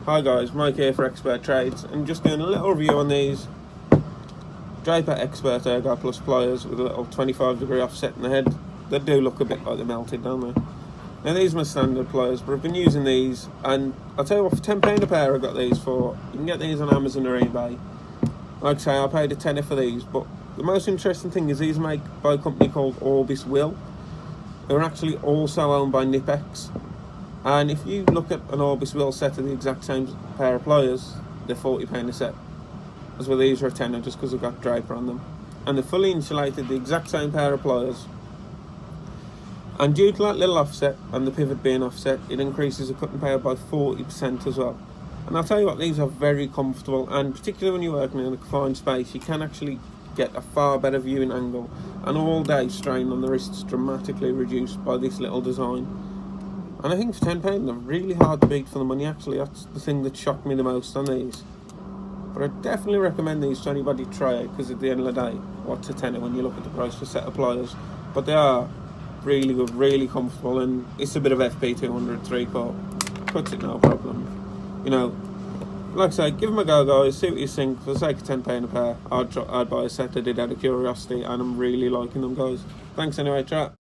Hi guys, Mike here for Expert Trades. I'm just doing a little review on these Draper Expert Ergo Plus pliers with a little 25-degree offset in the head. They do look a bit like they're melted, don't they? Now these are my standard pliers, but I've been using these, and I'll tell you what, for £10 a pair I got these for. You can get these on Amazon or eBay. Like I say, I paid a tenner for these, but the most interesting thing is these are made by a company called Orbis Will. They're actually also owned by Nipex. And if you look at an Orbis Will set of the exact same pair of pliers, they're £40 a set. As well, these are a tenner just because they've got Draper on them. And they're fully insulated, the exact same pair of pliers. And due to that little offset, and the pivot being offset, it increases the cutting power by 40% as well. And I'll tell you what, these are very comfortable, and particularly when you're working in a confined space, you can actually get a far better viewing angle. And all day strain on the wrists dramatically reduced by this little design. And I think for £10 they're really hard to beat for the money. Actually, that's the thing that shocked me the most on these. But I definitely recommend these to anybody to try it, because at the end of the day, what's a tenner when you look at the price for a set of pliers? But they are really good, really comfortable, and it's a bit of FP200 3/4. Cuts it no problem. You know, like I say, give them a go guys, see what you think. For the sake of £10 a pair, I'd buy a set. I did out of curiosity, and I'm really liking them guys. Thanks anyway, chat.